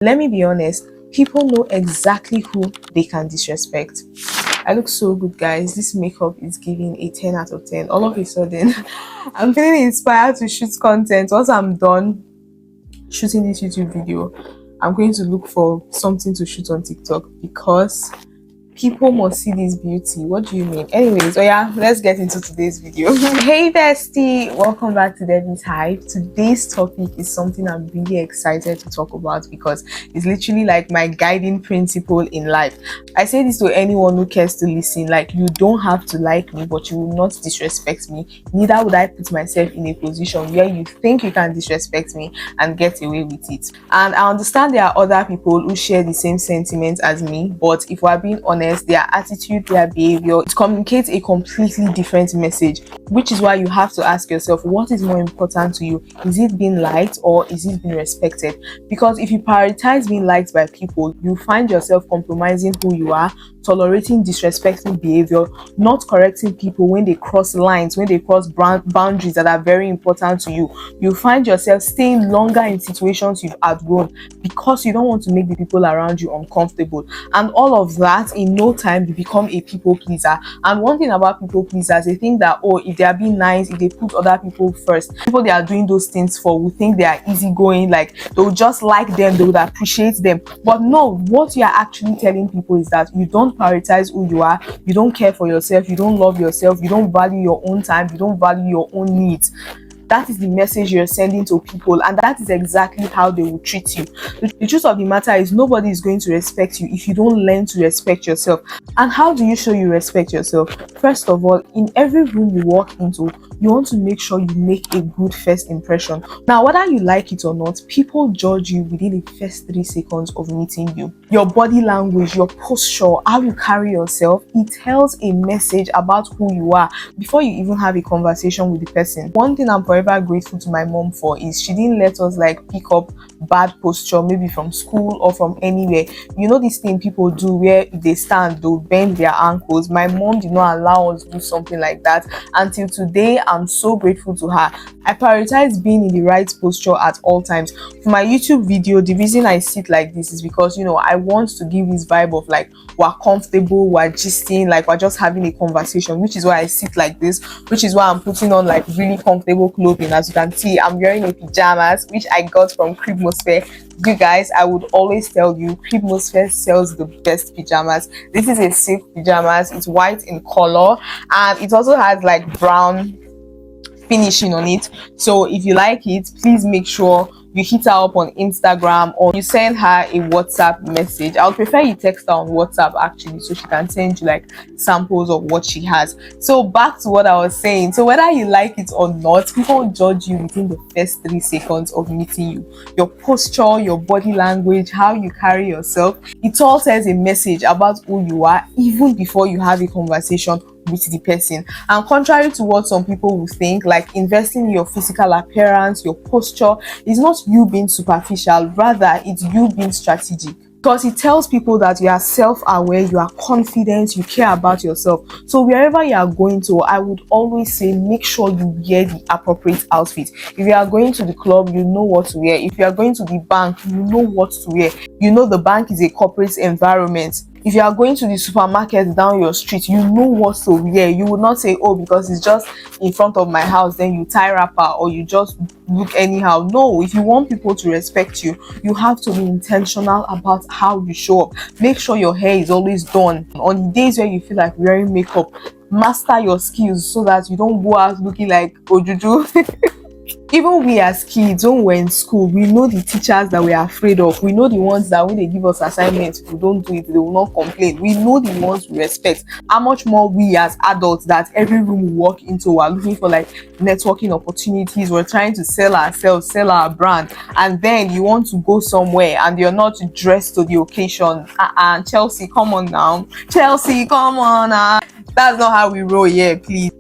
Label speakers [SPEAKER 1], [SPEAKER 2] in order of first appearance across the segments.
[SPEAKER 1] Let me be honest, people know exactly who they can disrespect. I look so good, guys. This makeup is giving a 10 out of 10. All of a sudden, I'm feeling inspired to shoot content. Once I'm done shooting this YouTube video, I'm going to look for something to shoot on TikTok because people must see this beauty. What do you mean? Anyways, oh yeah, let's get into today's video. Hey bestie, welcome back to Debbie's Hive. Today's topic is something I'm really excited to talk about because it's literally like my guiding principle in life. I say this to anyone who cares to listen. Like, you don't have to like me, but you will not disrespect me. Neither would I put myself in a position where you think you can disrespect me and get away with it. And I understand there are other people who share the same sentiments as me, but if we're being honest, their attitude, their behavior, it communicates a completely different message, which is why you have to ask yourself, what is more important to you? Is it being liked or is it being respected? Because if you prioritize being liked by people, you find yourself compromising who you are, tolerating disrespectful behavior, not correcting people when they cross lines, when they cross boundaries that are very important to you. You find yourself staying longer in situations you've outgrown because you don't want to make the people around you uncomfortable. And all of that, in no time, you become a people pleaser. And one thing about people pleasers, they think that, oh, if they are being nice, if they put other people first, people they are doing those things for will think they are easygoing, like they'll just like them, they would appreciate them. But no, what you are actually telling people is that you don't prioritize who you are, you don't care for yourself, you don't love yourself, you don't value your own time, you don't value your own needs. That is the message you're sending to people, and that is exactly how they will treat you. The truth of the matter is, nobody is going to respect you if you don't learn to respect yourself. And how do you show you respect yourself? First of all, in every room you walk into, you want to make sure you make a good first impression. Now, whether you like it or not, people judge you within the first 3 seconds of meeting you. Your body language, your posture, how you carry yourself, it tells a message about who you are before you even have a conversation with the person. One thing I'm forever grateful to my mom for is she didn't let us like pick up bad posture, maybe from school or from anywhere. You know this thing people do where if they stand, they'll bend their ankles. My mom did not allow us to do something like that. Until today, I'm so grateful to her. I prioritize being in the right posture at all times. For my YouTube video, the reason I sit like this is because, you know, I want to give this vibe of like we're comfortable, we're gisting, like we're just having a conversation, which is why I sit like this, which is why I'm putting on like really comfortable clothing. As you can see, I'm wearing a pajamas which I got from Cribmosphere. You guys, I would always tell you, Cribmosphere sells the best pajamas. This is a silk pajamas. It's white in color and it also has like brown finishing on it. So if you like it, please make sure you hit her up on Instagram or you send her a WhatsApp message. I would prefer you text her on WhatsApp actually, so she can send you like samples of what she has. So back to what I was saying. So whether you like it or not, people judge you within the first 3 seconds of meeting you. Your posture, your body language, how you carry yourself, it all says a message about who you are even before you have a conversation with the person. And contrary to what some people will think, like investing in your physical appearance, your posture is not you being superficial, rather it's you being strategic. Because it tells people that you are self-aware, you are confident, you care about yourself. So wherever you are going to, I would always say make sure you wear the appropriate outfit. If you are going to the club, you know what to wear. If you are going to the bank, you know what to wear. You know the bank is a corporate environment. If you are going to the supermarket down your street, you know what to wear. You would not say, oh, because it's just in front of my house, then you tie wrapper or you just look anyhow. No, if you want people to respect you, you have to be intentional about how you show up. Make sure your hair is always done. On the days where you feel like wearing makeup, master your skills so that you don't go out looking like ojuju. Even we as kids, when we're in school, we know the teachers that we're afraid of. We know the ones that when they give us assignments, if we don't do it, they will not complain. We know the ones we respect. How much more we as adults that every room we walk into are looking for like networking opportunities. We're trying to sell ourselves, sell our brand. And then you want to go somewhere and you're not dressed to the occasion. Chelsea, come on now. Chelsea, come on now. That's not how we roll here, please.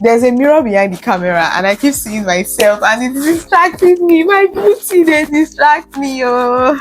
[SPEAKER 1] There's a mirror behind the camera and I keep seeing myself and it's distracting me. My beauty, they distract me. Oh.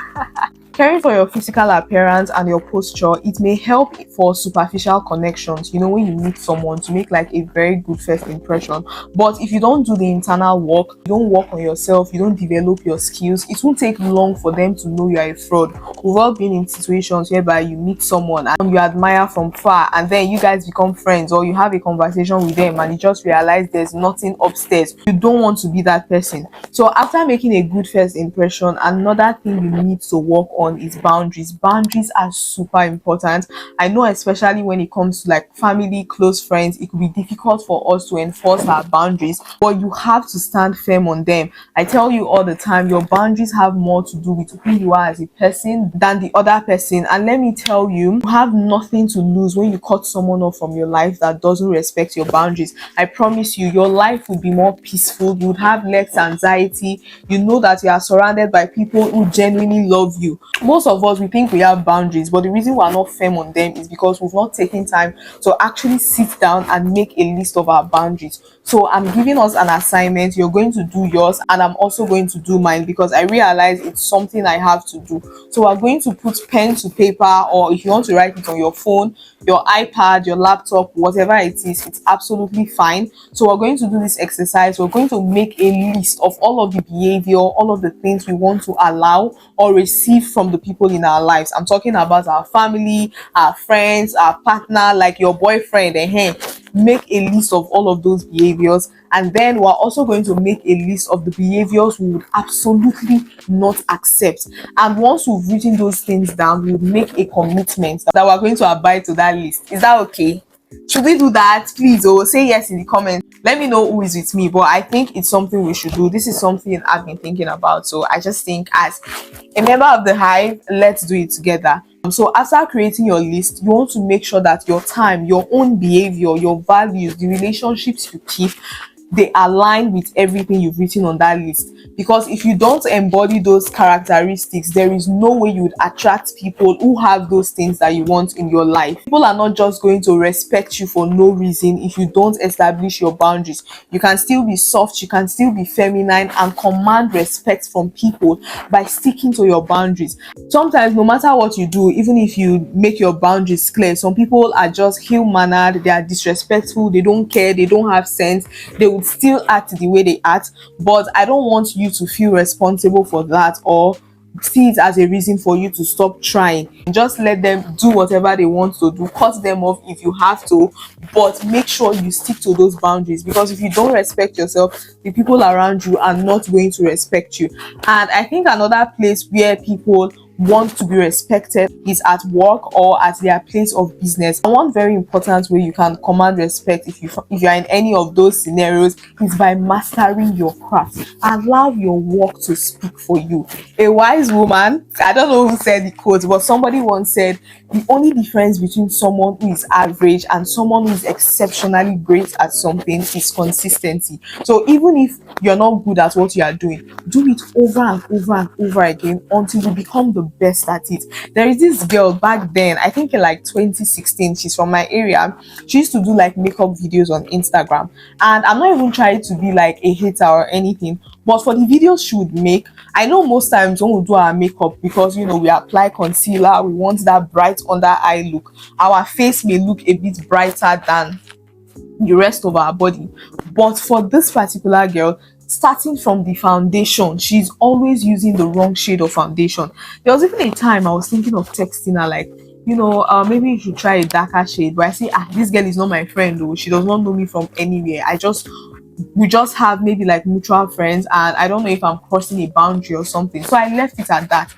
[SPEAKER 1] Caring for your physical appearance and your posture, it may help for superficial connections, when you meet someone, to make like a very good first impression. But if you don't do the internal work, you don't work on yourself, you don't develop your skills, it won't take long for them to know you are a fraud. We've all been in situations whereby you meet someone and you admire from far, and then you guys become friends, or you have a conversation with them and you just realize there's nothing upstairs. You don't want to be that person. So after making a good first impression, another thing you need to work on is boundaries. Boundaries are super important. I know, especially when it comes to like family, close friends, it could be difficult for us to enforce our boundaries, but you have to stand firm on them. I tell you all the time, your boundaries have more to do with who you are as a person than the other person. And let me tell you, you have nothing to lose when you cut someone off from your life that doesn't respect your boundaries. I promise you, your life will be more peaceful. You would have less anxiety. You know that you are surrounded by people who genuinely love you. Most of us, we think we have boundaries, but the reason we are not firm on them is because we've not taken time to actually sit down and make a list of our boundaries. So I'm giving us an assignment. You're going to do yours, and I'm also going to do mine, because I realize it's something I have to do. So we're going to put pen to paper, or if you want to write it on your phone, your iPad, your laptop, whatever it is, it's absolutely fine. So we're going to do this exercise. We're going to make a list of all of the behavior, all of the things we want to allow or receive from the people in our lives. I'm talking about our family, our friends, our partner, like your boyfriend. Make a list of all of those behaviors, and then we're also going to make a list of the behaviors we would absolutely not accept. And once we've written those things down, we'll make a commitment that we're going to abide to that list. Is that okay? Should we do that? Please, or say yes in the comments. Let me know who is with me. But I think it's something we should do. This is something I've been thinking about. So I just think, as a member of the Hive, let's do it together. So after creating your list, you want to make sure that your time, your own behavior, your values, the relationships you keep, they align with everything you've written on that list. Because if you don't embody those characteristics, there is no way you would attract people who have those things that you want in your life. People are not just going to respect you for no reason if you don't establish your boundaries. You can still be soft, you can still be feminine, and command respect from people by sticking to your boundaries. Sometimes, no matter what you do, even if you make your boundaries clear, some people are just ill-mannered, they are disrespectful, they don't care, they don't have sense, they would still act the way they act. But I don't want you to feel responsible for that, or see it as a reason for you to stop trying. Just let them do whatever they want to do, cut them off if you have to, but make sure you stick to those boundaries, because if you don't respect yourself, the people around you are not going to respect you. And I think another place where people want to be respected is at work or at their place of business. And one very important way you can command respect if you are in any of those scenarios is by mastering your craft. Allow your work to speak for you. A wise woman, I don't know who said the quote, but somebody once said the only difference between someone who is average and someone who is exceptionally great at something is consistency. So even if you're not good at what you are doing, do it over and over and over again until you become the best at it. There is this girl back then, I think in like 2016, she's from my area. She used to do like makeup videos on Instagram, and I'm not even trying to be like a hater or anything, but for the videos she would make, I know most times when we do our makeup, because we apply concealer, we want that bright under eye look, our face may look a bit brighter than the rest of our body. But for this particular girl, starting from the foundation, she's always using the wrong shade of foundation. There was even a time I was thinking of texting her, like, maybe you should try a darker shade, but I say, this girl is not my friend though, she does not know me from anywhere. We just have maybe like mutual friends, and I don't know if I'm crossing a boundary or something. So I left it at that.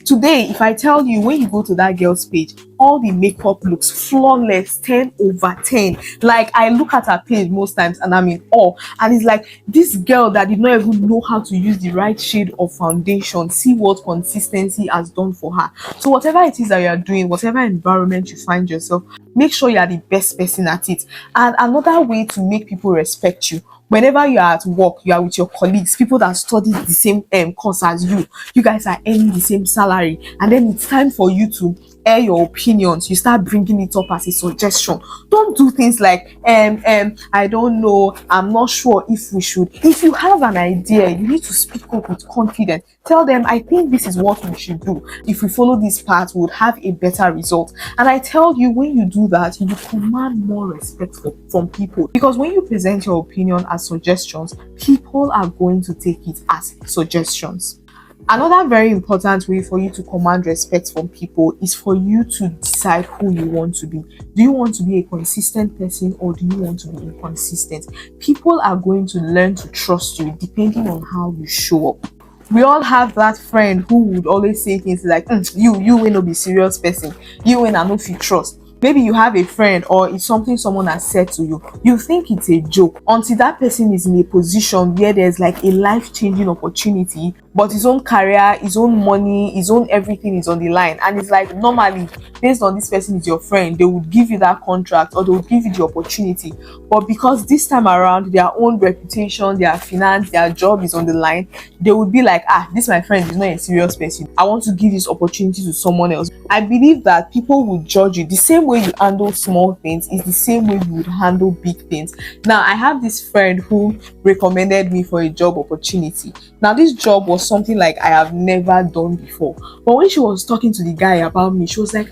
[SPEAKER 1] Today, if I tell you, when you go to that girl's page, all the makeup looks flawless, 10 over 10. Like, I look at her page most times and I'm in awe. And it's like, this girl that did not even know how to use the right shade of foundation, see what consistency has done for her. So whatever it is that you are doing, whatever environment you find yourself, make sure you are the best person at it. And another way to make people respect you, whenever you are at work, you are with your colleagues, people that study the same course as you guys are earning the same salary, and then it's time for you to air your opinions, you start bringing it up as a suggestion. Don't do things like I don't know, I'm not sure if we should. If you have an idea, you need to speak up with confidence. Tell them, I think this is what we should do. If we follow this path, we would have a better result. And I tell you, when you do that, you will command more respect from people. Because when you present your opinion as suggestions, people are going to take it as suggestions. Another very important way for you to command respect from people is for you to decide who you want to be. Do you want to be a consistent person, or do you want to be inconsistent? People are going to learn to trust you depending on how you show up. We all have that friend who would always say things like, you will not be serious person, you will not fit trust. Maybe you have a friend, or it's something someone has said to you. You think it's a joke until that person is in a position where there's like a life-changing opportunity, but his own career, his own money, his own everything is on the line. And it's like, normally, based on this person is your friend, they would give you that contract, or they would give you the opportunity. But because this time around, their own reputation, their finance, their job is on the line, they would be like, this my friend is not a serious person, I want to give this opportunity to someone else. I believe that people would judge you the same way you handle small things is the same way you would handle big things. Now, I have this friend who recommended me for a job opportunity. Now, this job was something like I have never done before. But when she was talking to the guy about me, she was like,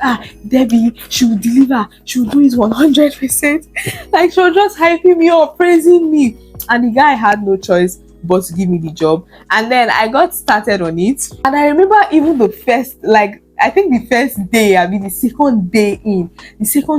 [SPEAKER 1] Debbie, she will deliver, she will do it 100%. Like, she was just hyping me up, praising me. And the guy had no choice but to give me the job. And then I got started on it. And I remember even the first, I think the first day, the second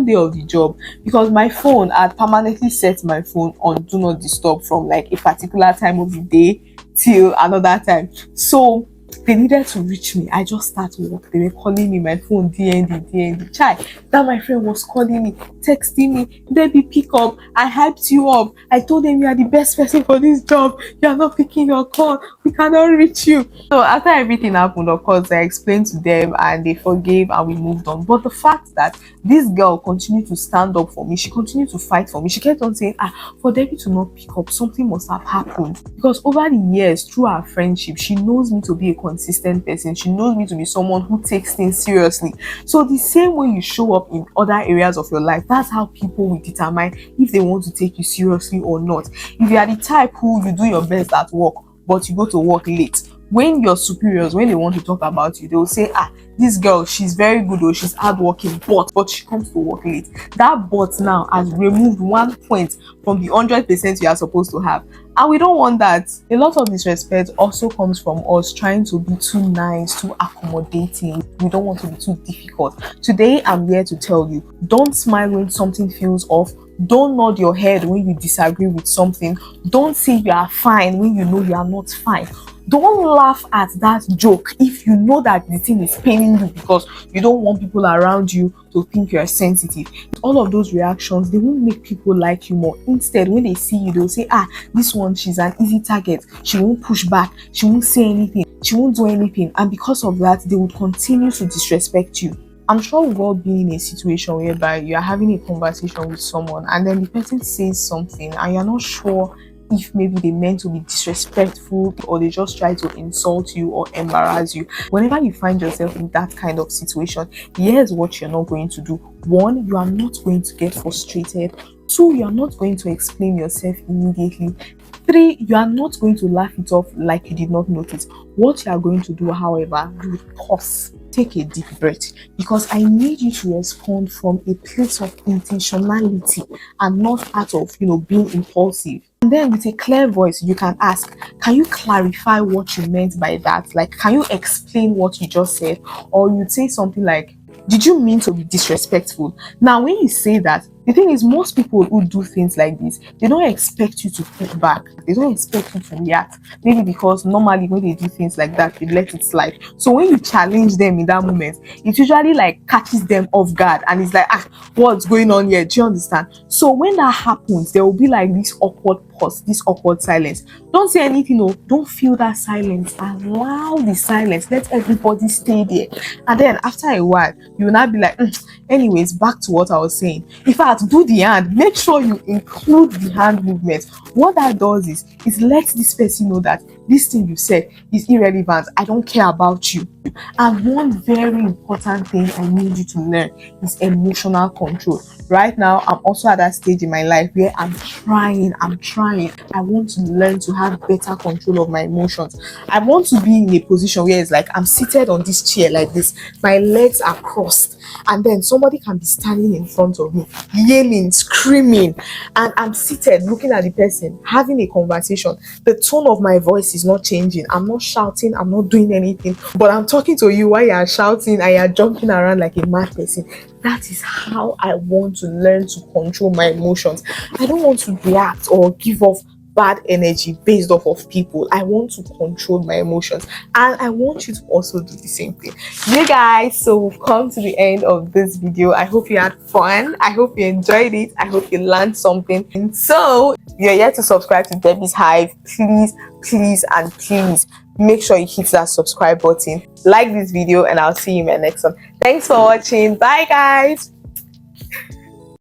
[SPEAKER 1] day of the job, because my phone, I had permanently set my phone on do not disturb from like a particular time of the day till another time. So they needed to reach me. I just started work. They were calling me, my phone, DND. Chai, that my friend was calling me, texting me, Debbie, pick up. I hyped you up. I told them you are the best person for this job. You are not picking your call. We cannot reach you. So after everything happened, of course, I explained to them and they forgave and we moved on. But the fact that this girl continued to stand up for me, she continued to fight for me. She kept on saying, for Debbie to not pick up, something must have happened. Because over the years, through our friendship, she knows me to be a consistent person. She knows me to be someone who takes things seriously. So the same way you show up in other areas of your life, that's how people will determine if they want to take you seriously or not. If you are the type who you do your best at work, but you go to work late, when your superiors, when they want to talk about you, they will say, this girl, she's very good, or she's hardworking, but she comes to work late. That but now has removed 1 point from the 100% you are supposed to have. And we don't want that. A lot of disrespect also comes from us trying to be too nice, too accommodating. We don't want to be too difficult. Today, I'm here to tell you, don't smile when something feels off. Don't nod your head when you disagree with something. Don't say you are fine when you know you are not fine. Don't laugh at that joke if you know that the thing is paining you because you don't want people around you to think you're sensitive. All of those reactions, they won't make people like you more. Instead, when they see you, they'll say, this one, she's an easy target. She won't push back. She won't say anything. She won't do anything. And because of that, they would continue to disrespect you. I'm sure we've all been in a situation whereby you're having a conversation with someone and then the person says something and you're not sure if maybe they meant to be disrespectful or they just try to insult you or embarrass you. Whenever you find yourself in that kind of situation, here's what you're not going to do. 1, you are not going to get frustrated. 2, you are not going to explain yourself immediately. 3, you are not going to laugh it off like you did not notice. What you are going to do, however, you would pause. Take a deep breath, because I need you to respond from a place of intentionality and not out of, being impulsive. And then with a clear voice, you can ask, can you clarify what you meant by that? Like, can you explain what you just said? Or you'd say something like, did you mean to be disrespectful? Now, when you say that, the thing is, most people who do things like this, they don't expect you to put back. They don't expect you to react. Maybe because normally when they do things like that, they let it slide. So when you challenge them in that moment, it usually catches them off guard and it's like, what's going on here? Do you understand? So when that happens, there will be this awkward pause, this awkward silence. Don't say anything, don't feel that silence. Allow the silence. Let everybody stay there. And then after a while, you will not be like, anyways, back to what I was saying. In fact, do the hand. Make sure you include the hand movement. What that does is let this person know that this thing you said is irrelevant. I don't care about you. And one very important thing I need you to learn is emotional control. Right now, I'm also at that stage in my life where I'm trying. I want to learn to have better control of my emotions. I want to be in a position where it's like I'm seated on this chair like this, my legs are crossed, and then somebody can be standing in front of me, yelling, screaming, and I'm seated looking at the person, having a conversation. The tone of my voice is not changing. I'm not shouting, I'm not doing anything, but I'm talking to you while you are shouting and you are jumping around like a mad person. That is how I want to learn to control my emotions. I don't want to react or give off bad energy based off of people. I want to control my emotions, and I want you to also do the same thing. You guys, so we've come to the end of this video. I hope you had fun. I hope you enjoyed it. I hope you learned something. And so, if you're yet to subscribe to Debbie's Hive, please and please make sure you hit that subscribe button, like this video, and I'll see you in my next one. Thanks for watching. Bye guys.